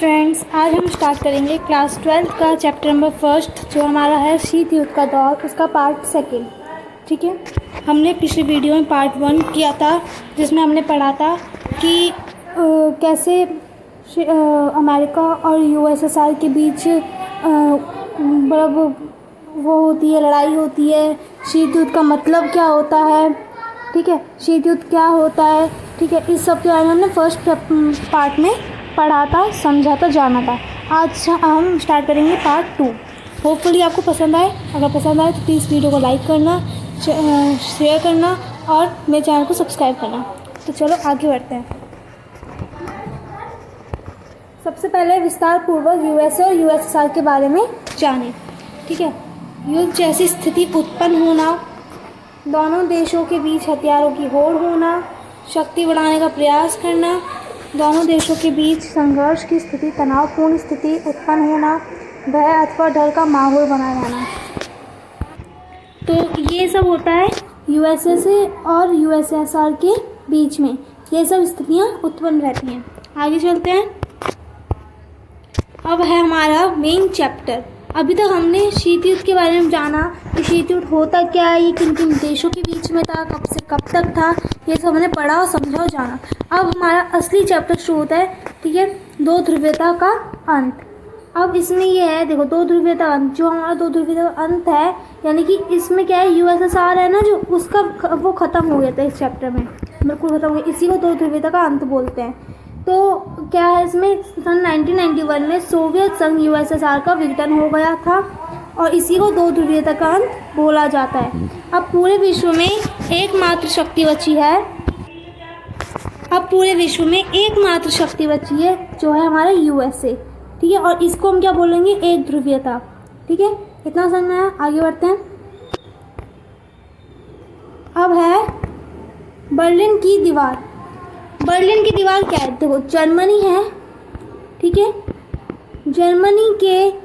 Friends, आज हम start करेंगे क्लास 12 का चैप्टर नंबर फर्स्ट, जो हमारा है शीत युद्ध का दौर, उसका पार्ट सेकेंड। ठीक है, हमने पिछले वीडियो में पार्ट 1 किया था, जिसमें हमने पढ़ा था कि कैसे अमेरिका और यूएसएसआर के बीच मतलब वो होती है, लड़ाई होती है। शीत युद्ध का मतलब क्या होता है, ठीक है, शीत युद्ध क्या होता है, ठीक है, इस सब के बारे में हमने फर्स्ट पार्ट में पढ़ा था, समझा था, जाना था। आज हम स्टार्ट करेंगे पार्ट 2। होपफुली आपको पसंद आए। अगर पसंद आए तो प्लीज़ वीडियो को लाइक करना, शेयर करना और मेरे चैनल को सब्सक्राइब करना। तो चलो आगे बढ़ते हैं। सबसे पहले विस्तार पूर्वक यूएसए और यूएसएसआर के बारे में जानें। ठीक है, युद्ध जैसी स्थिति उत्पन्न होना, दोनों देशों के बीच हथियारों की होड़ होना, शक्ति बढ़ाने का प्रयास करना, दोनों देशों के बीच संघर्ष की स्थिति, तनावपूर्ण स्थिति उत्पन्न होना, भय अथवा डर का माहौल बना रहना। तो ये सब होता है यूएसए और यूएसएसआर के बीच में, ये सब स्थितियाँ उत्पन्न रहती हैं। आगे चलते हैं। अब है हमारा मेन चैप्टर। अभी तक हमने शीत युद्ध के बारे में जाना कि शीत युद्ध होता क्या है, ये किन किन देशों के बीच में था, कब से कब तक था, ये सब हमने पढ़ा और समझा और जाना। अब हमारा असली चैप्टर शुरू होता है, ठीक है, दो ध्रुवीयता का अंत। अब इसमें ये है, देखो, दो ध्रुवीयता अंत, जो हमारा दो ध्रुवीयता अंत है, यानी कि इसमें क्या है, यूएसएसआर है ना, जो उसका वो ख़त्म हो गया था इस चैप्टर में, बिल्कुल ख़त्म हो गया, इसी को दो ध्रुवीयता का अंत बोलते हैं। तो क्या है, इसमें सन 1991 में सोवियत संघ यूएसएसआर का विघटन हो गया था और इसी को दो ध्रुवीयता का अंत बोला जाता है। अब पूरे विश्व में एकमात्र शक्ति बची है, जो है हमारा यूएसए। ठीक है, और इसको हम क्या बोलेंगे, एक ध्रुवीयता। ठीक है, इतना समझ में आया। आगे बढ़ते हैं। अब है बर्लिन की दीवार। बर्लिन की दीवार क्या है, देखो, जर्मनी है, ठीक है, जर्मनी के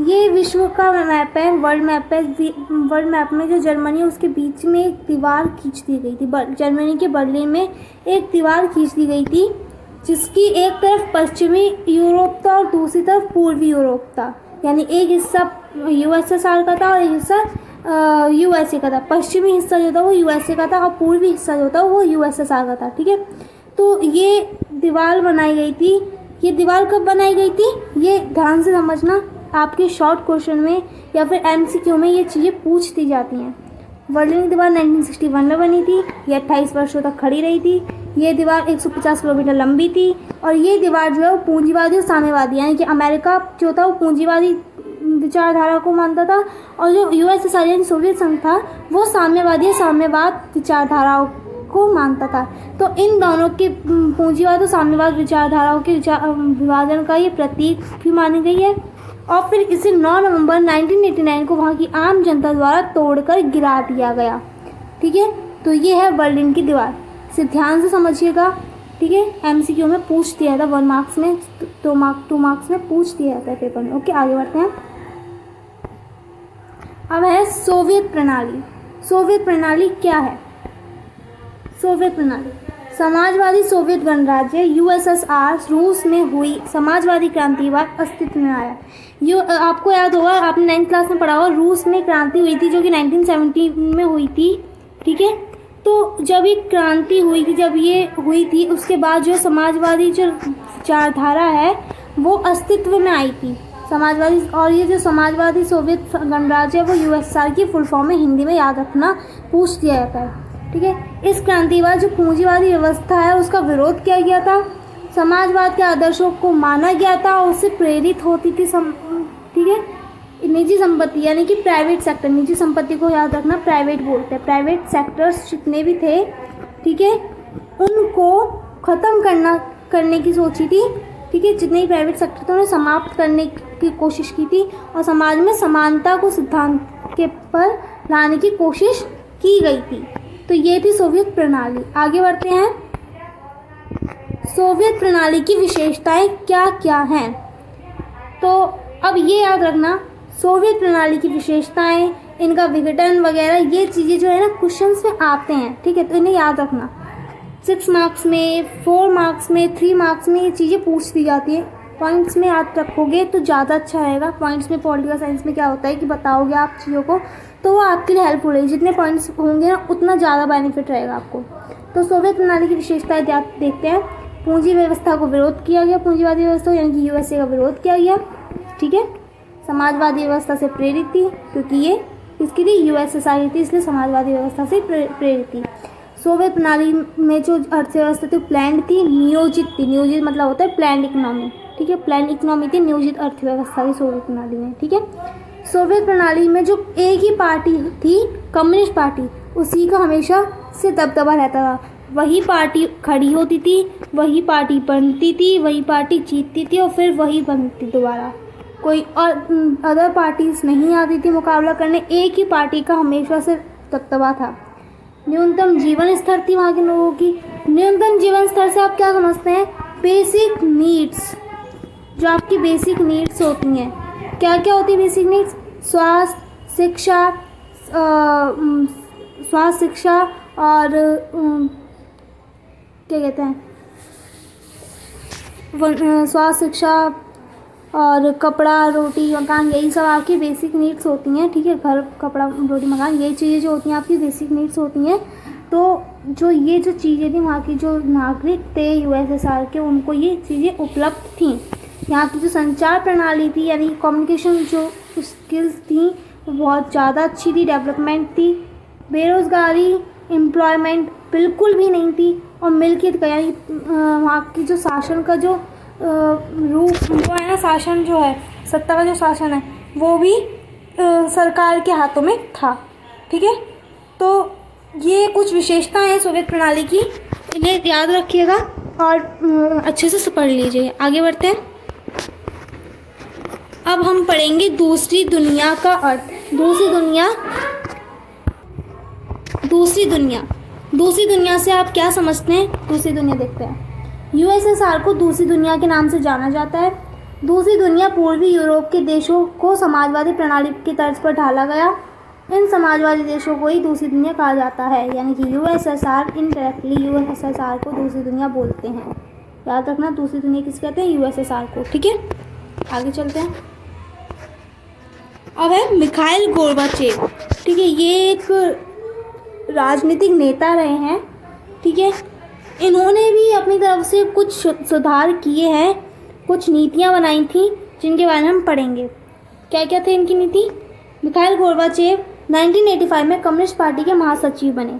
ये विश्व का मैप है, वर्ल्ड मैप है। वर्ल्ड मैप में जो जर्मनी है उसके बीच में एक दीवार खींच दी गई थी। जर्मनी के बर्लिन में एक दीवार खींच दी गई थी, जिसकी एक तरफ पश्चिमी यूरोप था और दूसरी तरफ पूर्वी यूरोप था। यानी एक हिस्सा यूएसएसआर का था और एक हिस्सा यूएसए का था। पश्चिमी हिस्सा जो था वो यूएसए का था और पूर्वी हिस्सा जो था वो यूएसएसआर का था। ठीक है, तो ये दीवार बनाई गई थी। ये दीवार कब बनाई गई थी, ये ध्यान से समझना, आपके शॉर्ट क्वेश्चन में या फिर एमसीक्यू में ये चीज़ें पूछ दी जाती हैं। बर्लिन की दीवार 1961 में बनी थी। ये 28 वर्षों तक खड़ी रही थी। ये दीवार 150 किलोमीटर लंबी थी और ये दीवार जो है वो पूंजीवादी और साम्यवादी, यानी कि अमेरिका जो था वो पूंजीवादी विचारधारा को मानता था और जो यूएसएसआर यानी सोवियत संघ था वो साम्यवादी और साम्यवाद विचारधाराओं को मानता था। तो इन दोनों के पूंजीवाद और साम्यवाद विचारधाराओं के विभाजन का ये प्रतीक भी मानी गई है। और फिर इसे 9 नवंबर 1989 को वहाँ की आम जनता द्वारा तोड़कर गिरा दिया गया। ठीक है, तो ये है बर्लिन की दीवार। इसे ध्यान से समझिएगा। ठीक है, एमसीक्यू में पूछ दिया था, 1 मार्क्स में, 2 मार्क्स में पूछ दिया था पेपर में। ओके, आगे बढ़ते हैं। अब है सोवियत प्रणाली। सोवियत प्रणाली क्या है? सोवियत प्रणाली समाजवादी सोवियत गणराज्य यूएसएसआर रूस में हुई समाजवादी क्रांति के बाद अस्तित्व में आया। आपको याद होगा, आपने 9th क्लास में पढ़ा होगा, रूस में क्रांति हुई थी जो कि 1917 में हुई थी। ठीक है, तो जब ये क्रांति हुई थी, जब ये हुई थी, उसके बाद जो समाजवादी जो विचारधारा है वो अस्तित्व में आई थी, समाजवादी। और ये जो समाजवादी सोवियत गणराज्य है वो यूएसएसआर की फुल फॉर्म में हिंदी में याद रखना, पूछ दिया जाता है। ठीक है, इस क्रांति के बाद जो पूंजीवादी व्यवस्था है उसका विरोध किया गया था, समाजवाद के आदर्शों को माना गया था और उससे प्रेरित होती थी। ठीक है, निजी संपत्ति यानी कि प्राइवेट सेक्टर, निजी संपत्ति को याद रखना प्राइवेट बोलते हैं। प्राइवेट सेक्टर्स जितने भी थे, ठीक है, उनको ख़त्म करने की सोची थी। ठीक है, जितने भी प्राइवेट सेक्टर थे उन्हें समाप्त करने की कोशिश की थी और समाज में समानता को सिद्धांत के पर लाने की कोशिश की गई थी। तो ये थी सोवियत प्रणाली। आगे बढ़ते हैं। सोवियत प्रणाली की विशेषताएं क्या क्या हैं? तो अब ये याद रखना, सोवियत प्रणाली की विशेषताएं, इनका विघटन वगैरह, ये चीज़ें जो है ना क्वेश्चंस में आते हैं। ठीक है, तो इन्हें याद रखना। 6 मार्क्स में, 4 मार्क्स में, 3 मार्क्स में ये चीज़ें पूछ दी जाती हैं। पॉइंट्स में याद रखोगे तो ज़्यादा अच्छा रहेगा। पॉइंट्स में पॉलिटिकल साइंस में क्या होता है कि बताओगे आप चीज़ों को तो वो आपके लिए हेल्पफुल है। जितने पॉइंट्स होंगे ना उतना ज़्यादा बेनिफिट रहेगा आपको। तो सोवियत प्रणाली की विशेषताएं देखते हैं। पूंजी व्यवस्था को विरोध किया गया, पूंजीवादी व्यवस्था यानी कि यूएसए का विरोध किया गया, ठीक है। समाजवादी व्यवस्था से प्रेरित थी, क्योंकि ये इसकी थी यूएसएसआर थी, इसलिए समाजवादी व्यवस्था से प्रेरित थी। सोवियत प्रणाली में जो अर्थव्यवस्था थी प्लान्ड थी, नियोजित थी। नियोजित मतलब होता है प्लान्ड इकोनॉमी, ठीक है। प्लान्ड इकोनॉमी थी, नियोजित अर्थव्यवस्था थी सोवियत प्रणाली में, ठीक है। सोवियत प्रणाली में जो एक ही पार्टी थी, कम्युनिस्ट पार्टी, उसी का हमेशा से दबदबा रहता था। वही पार्टी खड़ी होती थी, वही पार्टी बनती थी, वही पार्टी जीतती थी और फिर वही बनती दोबारा। कोई और अदर पार्टीज नहीं आती थी मुकाबला करने, एक ही पार्टी का हमेशा से दबदबा था। न्यूनतम जीवन स्तर थी वहाँ के लोगों की। न्यूनतम जीवन स्तर से आप क्या समझते हैं? बेसिक नीड्स, जो आपकी बेसिक नीड्स होती हैं। क्या क्या होती है बेसिक नीड्स? स्वास्थ्य, शिक्षा और क्या कहते हैं, स्वास्थ्य, शिक्षा और कपड़ा, रोटी, मकान, यही सब आपकी बेसिक नीड्स होती हैं, ठीक है। घर, कपड़ा, रोटी, मकान, यही चीज़ें जो होती हैं आपकी बेसिक नीड्स होती हैं। तो जो ये जो चीज़ें थी वहाँ की जो नागरिक थे यूएसएसआर के, उनको ये चीज़ें उपलब्ध थीं। यहाँ की जो संचार प्रणाली थी यानी कम्युनिकेशन जो स्किल्स थी वो बहुत ज़्यादा अच्छी थी, डेवलपमेंट थी। बेरोज़गारी, एम्प्लॉयमेंट बिल्कुल भी नहीं थी। और मिल्कियत का यानी वहाँ की जो शासन का जो रूप वो है ना, शासन जो है, सत्ता का जो शासन है वो भी सरकार के हाथों में था, ठीक है। तो ये कुछ विशेषताएं हैं सोवियत प्रणाली की, इन्हें याद रखिएगा और अच्छे से पढ़ लीजिए। आगे बढ़ते हैं। अब हम पढ़ेंगे दूसरी दुनिया का अर्थ। दूसरी दुनिया से आप क्या समझते हैं? दूसरी दुनिया देखते हैं। यूएसएसआर को दूसरी दुनिया के नाम से जाना जाता है। दूसरी दुनिया पूर्वी यूरोप के देशों को समाजवादी प्रणाली की तर्ज पर ढाला गया। इन समाजवादी देशों को ही दूसरी दुनिया कहा जाता है, यानी कि यूएसएसआर इनडायरेक्टली यूएसएसआर को दूसरी दुनिया बोलते हैं। याद रखना, दूसरी दुनिया किसे कहते हैं? यूएसएसआर को, ठीक है। आगे चलते हैं। अब है मिखाइल गोर्बाचेव, ठीक है। ये एक राजनीतिक नेता रहे हैं, ठीक है। इन्होंने भी अपनी तरफ से कुछ सुधार किए हैं, कुछ नीतियां बनाई थी जिनके बारे में हम पढ़ेंगे। क्या क्या थे इनकी नीति? मिखाइल गोर्बाचेव 1985 में कम्युनिस्ट पार्टी के महासचिव बने।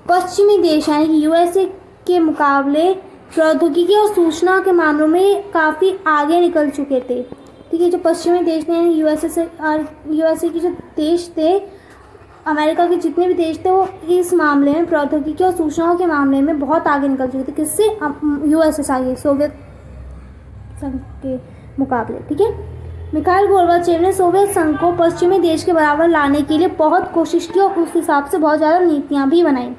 पश्चिमी देश यानी कि यूएसए के मुकाबले प्रौद्योगिकी और सूचना के मामलों में काफ़ी आगे निकल चुके थे, ठीक है। जो पश्चिमी देश ने यूएसए के जो देश थे, अमेरिका के जितने भी देश थे, वो इस मामले में प्रौद्योगिकी और सूचनाओं के मामले में बहुत आगे निकल चुके थे। किससे? यूएसएसआर, सोवियत संघ के मुकाबले, ठीक है। मिखाइल गोर्बाचेव ने सोवियत संघ को पश्चिमी देश के बराबर लाने के लिए बहुत कोशिश की और उस हिसाब से बहुत ज़्यादा नीतियाँ भी बनाई।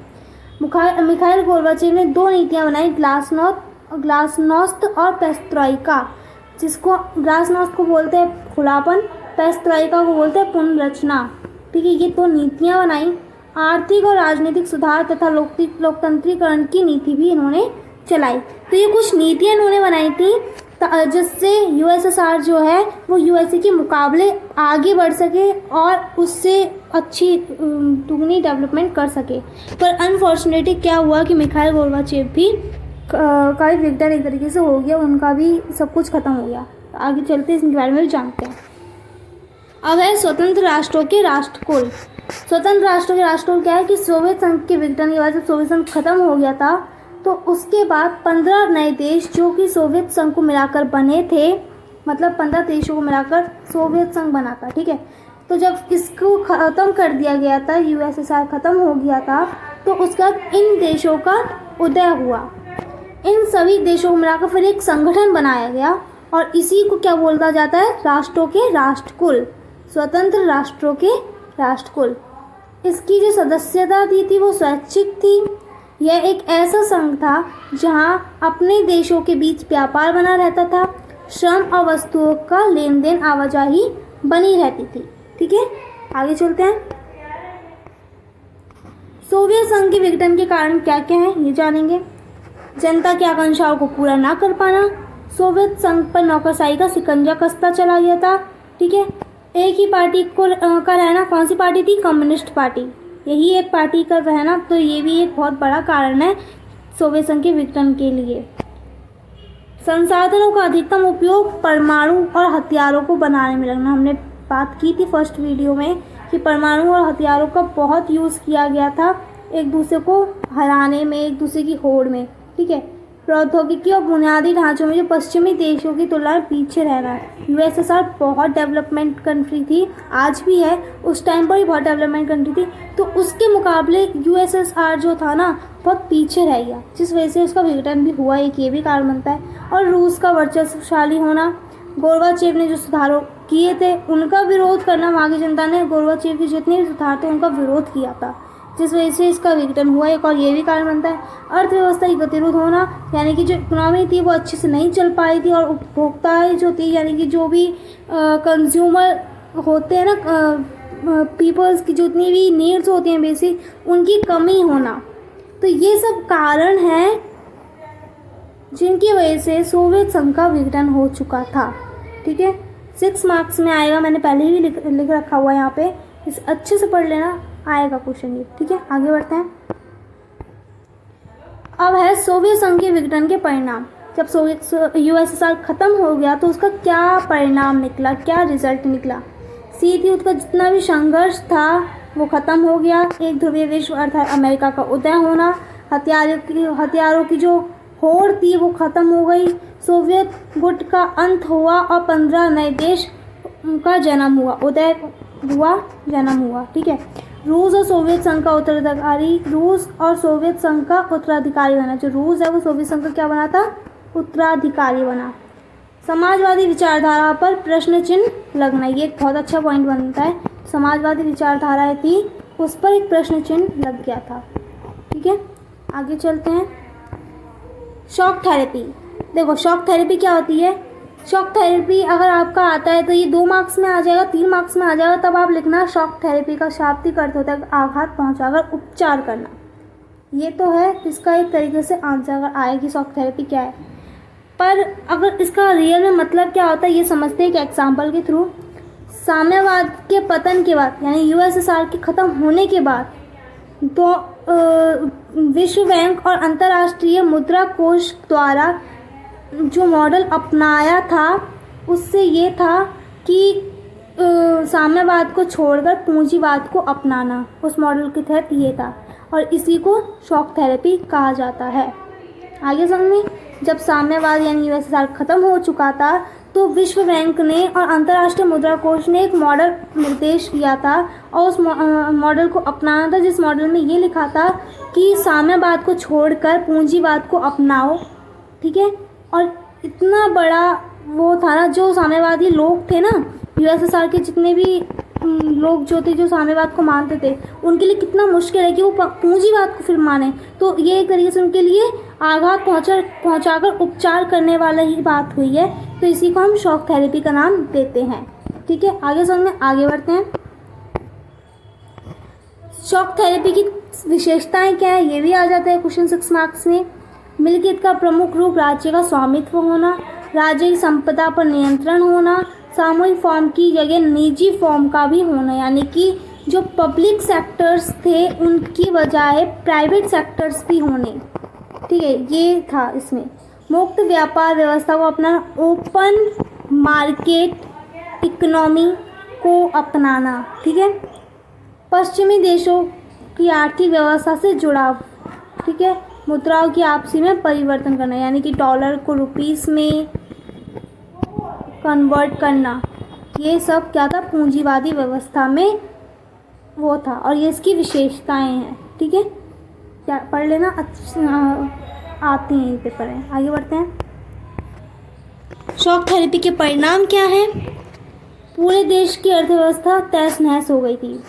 मिखाइल गोर्बाचेव ने 2 नीतियाँ बनाई, ग्लासनोस्त और पेस्ट्रोइका। जिसको ग्लासनोस्त को बोलते हैं खुलापन, पेस्ट्रोइका को बोलते हैं पुनर्रचना, ठीक है। ये 2 नीतियाँ बनाई। आर्थिक और राजनीतिक सुधार तथा लोकतंत्रीकरण की नीति भी इन्होंने चलाई। तो ये कुछ नीतियाँ इन्होंने बनाई थी जिससे यूएसएसआर जो है वो यूएसए के मुकाबले आगे बढ़ सके और उससे अच्छी दुगनी डेवलपमेंट कर सके। पर अनफॉर्चुनेटली क्या हुआ कि मिखाइल गोर्बाचेव भी का भी ब्रेकडाउन एक तरीके से हो गया, उनका भी सब कुछ खत्म हो गया। आगे चलते हैं, इसके बारे में भी जानते हैं। अब है स्वतंत्र राष्ट्रों के राष्ट्रकुल। स्वतंत्र राष्ट्रों के राष्ट्रकुल क्या है कि सोवियत संघ के विघटन के बाद जब सोवियत संघ खत्म हो गया था तो उसके बाद 15 नए देश जो कि सोवियत संघ को मिलाकर बने थे, मतलब 15 देशों को मिलाकर सोवियत संघ बना था, ठीक है। तो जब इसको ख़त्म कर दिया गया था, यूएसएसआर ख़त्म हो गया था, तो उसके बाद इन देशों का उदय हुआ। इन सभी देशों को मिलाकर फिर एक संगठन बनाया गया और इसी को क्या बोला जाता है? राष्ट्रों के राष्ट्रकुल, स्वतंत्र राष्ट्रों के राष्ट्रकुल। इसकी जो सदस्यता थी वो स्वैच्छिक थी। यह एक ऐसा संघ था जहां अपने देशों के बीच व्यापार बना रहता था, श्रम और वस्तुओं का लेन देन, आवाजाही बनी रहती थी, ठीक है। आगे चलते हैं। सोवियत संघ के विघटन के कारण क्या क्या है ये जानेंगे। जनता की आकांक्षाओं को पूरा ना कर पाना, सोवियत संघ पर नौकरशाही का शिकंजा कसता चला गया था। ठीक है, एक ही पार्टी को का रहना, कौन सी पार्टी थी? Communist party. यही एक पार्टी का रहना, तो ये भी एक बहुत बड़ा कारण है सोवियत संघ के विघटन के लिए। संसाधनों का अधिकतम उपयोग परमाणु और हथियारों को बनाने में लगना। हमने बात की थी फर्स्ट वीडियो में कि परमाणु और हथियारों का बहुत यूज़ किया गया था एक दूसरे को हराने में, एक दूसरे की होड़ में। ठीक है, प्रौद्योगिकी और बुनियादी ढांचों में जो पश्चिमी देशों की तुलना में पीछे रह रहा है। यूएसएसआर बहुत डेवलपमेंट कंट्री थी, आज भी है, उस टाइम पर ही बहुत डेवलपमेंट कंट्री थी, तो उसके मुकाबले यूएसएसआर जो था ना बहुत पीछे रह गया, जिस वजह से उसका विघटन भी हुआ, एक ये भी कारण बनता है। और रूस का वर्चस्वशाली होना, गोर्बाचेव ने जो सुधारों किए थे उनका विरोध करना, वहाँ की जनता ने गोर्बाचेव के जितने भी सुधार थे उनका विरोध किया था, जिस वजह से इसका विघटन हुआ। एक और ये भी कारण बनता है अर्थव्यवस्था की गतिरोध होना, यानी कि जो इकोनॉमी थी वो अच्छे से नहीं चल पाई थी, और उपभोक्ताएं जो थी, यानी कि जो भी कंज्यूमर होते हैं ना, पीपल्स की जितनी भी नीड्स होती हैं बेसिक, उनकी कमी होना। तो ये सब कारण हैं जिनकी वजह से सोवियत संघ का विघटन हो चुका था। ठीक है, 6 मार्क्स में आएगा, मैंने पहले ही लिख रखा हुआ है यहाँ पे, इसे अच्छे से पढ़ लेना, आएगा क्वेश्चन ये। ठीक है, आगे बढ़ते हैं। अब है सोवियत संघ के विघटन के परिणाम। जब सोवियत यूएसएसआर खत्म हो गया तो उसका क्या परिणाम निकला, क्या रिजल्ट निकला? सीधी उसका जितना भी संघर्ष था वो खत्म हो गया। एक ध्रुवीय विश्व अर्थात अमेरिका का उदय होना, हथियारों की जो होड़ थी वो खत्म हो गई, सोवियत गुट का अंत हुआ और 15 नए देश का जन्म हुआ, उदय हुआ, जन्म हुआ। ठीक है, रूस और सोवियत संघ का उत्तराधिकारी, रूस और सोवियत संघ का उत्तराधिकारी बना। जो रूस है वो सोवियत संघ का क्या बना था? उत्तराधिकारी बना। समाजवादी विचारधारा पर प्रश्न चिन्ह लगना, ये एक बहुत अच्छा पॉइंट बनता है। समाजवादी विचारधाराएं थी उस पर एक प्रश्न चिन्ह लग गया था। ठीक है, आगे चलते हैं। Shock therapy. देखो शॉक थेरेपी क्या होती है? शॉक थेरेपी अगर आपका आता है तो ये 2 मार्क्स में आ जाएगा, 3 मार्क्स में आ जाएगा, तब आप लिखना शॉक थेरेपी का शाब्दिक अर्थ होता है आघात पहुंचाकर उपचार करना। ये तो है, इसका एक तरीके से आंसर अगर आए कि शॉक थेरेपी क्या है, पर अगर इसका रियल में मतलब क्या होता है ये समझते हैं एक एग्जाम्पल के थ्रू। साम्यवाद के पतन के बाद, यानी यूएसएसआर के ख़त्म होने के बाद, तो विश्व बैंक और अंतर्राष्ट्रीय मुद्रा कोष द्वारा जो मॉडल अपनाया था उससे ये था कि साम्यवाद को छोड़कर पूंजीवाद को अपनाना, उस मॉडल के तहत ये था, और इसी को शॉक थेरेपी कहा जाता है। आगे समझ, जब साम्यवाद यानी यूएसएसआर खत्म हो चुका था तो विश्व बैंक ने और अंतर्राष्ट्रीय मुद्रा कोष ने एक मॉडल निर्देश किया था और उस मॉडल को अपनाना था, जिस मॉडल में ये लिखा था कि साम्यवाद को छोड़कर पूंजीवाद को अपनाओ। ठीक है, और इतना बड़ा वो था ना, जो साम्यवादी लोग थे ना यूएसएसआर के, जितने भी लोग जो थे जो साम्यवाद को मानते थे, उनके लिए कितना मुश्किल है कि वो पूंजीवाद को फिर माने। तो ये एक तरीके से उनके लिए आघात पहुंचाकर उपचार करने वाला ही बात हुई है, तो इसी को हम शॉक थेरेपी का नाम देते हैं। ठीक है, आगे समझ में, आगे बढ़ते हैं। शॉक थेरेपी की विशेषताएं क्या है ये भी आ जाता है क्वेश्चन 6 मार्क्स में। मिल्कियत का प्रमुख रूप राज्य का स्वामित्व होना, राज्य की संपदा पर नियंत्रण होना, सामूहिक फॉर्म की जगह निजी फॉर्म का भी होना, यानी कि जो पब्लिक सेक्टर्स थे उनकी बजाय प्राइवेट सेक्टर्स भी होने। ठीक है, ये था इसमें। मुक्त व्यापार व्यवस्था को अपनाना, ओपन मार्केट इकोनॉमी को अपनाना। ठीक है, पश्चिमी देशों की आर्थिक व्यवस्था से जुड़ाव। ठीक है, मुद्राओं की आपसी में परिवर्तन करना, यानी कि डॉलर को रुपीस में कन्वर्ट करना, ये सब क्या था? पूंजीवादी व्यवस्था में वो था, और ये इसकी विशेषताएं हैं। ठीक है, क्या पढ़ लेना, आती हैं पेपर में। आगे बढ़ते हैं। शॉक थेरेपी के परिणाम क्या हैं? पूरे देश की अर्थव्यवस्था तहस नहस हो गई थी।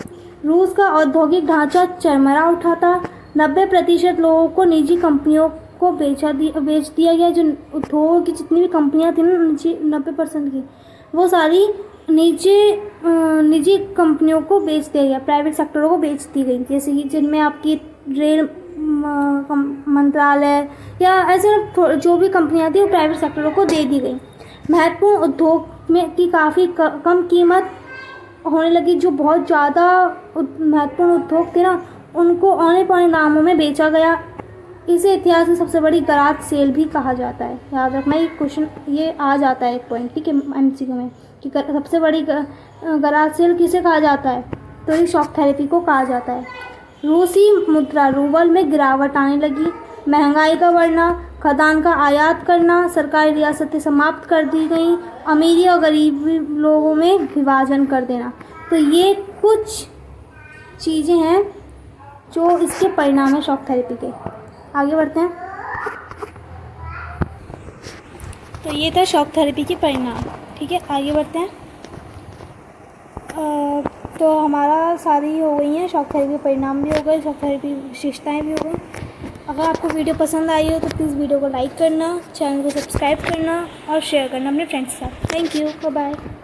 रूस का औद्योगिक ढांचा चरमरा उठा था। 90% लोगों को निजी कंपनियों को बेच दिया गया। जो उद्योग की जितनी भी कंपनियां थी ना, 90% की, वो सारी निजी कंपनियों को बेच दिया गया, प्राइवेट सेक्टरों को बेच दी गई। जैसे कि जिनमें आपकी रेल मंत्रालय या ऐसे जो भी कंपनियां थी वो प्राइवेट सेक्टरों को दे दी गई। महत्वपूर्ण उद्योग में की काफ़ी कम कीमत होने लगी। जो बहुत ज़्यादा महत्वपूर्ण उद्योग थे ना, उनको औने पौने दामों में बेचा गया। इसे इतिहास में सबसे बड़ी गराज सेल भी कहा जाता है। याद रखना, ये क्वेश्चन ये आ जाता है एक पॉइंट, ठीक है, एमसीक्यू में, कि सबसे बड़ी गराज सेल किसे कहा जाता है, तो ये शॉक थेरेपी को कहा जाता है। रूसी मुद्रा रूबल में गिरावट आने लगी। महंगाई का बढ़ना, खदान का आयात करना, सरकारी रियासतें समाप्त कर दी गई, अमीरी और गरीबी लोगों में विभाजन कर देना। तो ये कुछ चीज़ें हैं जो इसके परिणाम है शॉक थेरेपी के। आगे बढ़ते हैं। तो ये था शॉक थेरेपी के परिणाम, ठीक है। आगे बढ़ते हैं। तो हमारा सारी हो गई हैं, शॉक थेरेपी के परिणाम भी हो गए, शॉक थेरेपी विशेषताएँ भी हो गई। अगर आपको वीडियो पसंद आई हो तो प्लीज़ वीडियो को लाइक करना, चैनल को सब्सक्राइब करना और शेयर करना अपने फ्रेंड्स के साथ। Thank you, bye bye.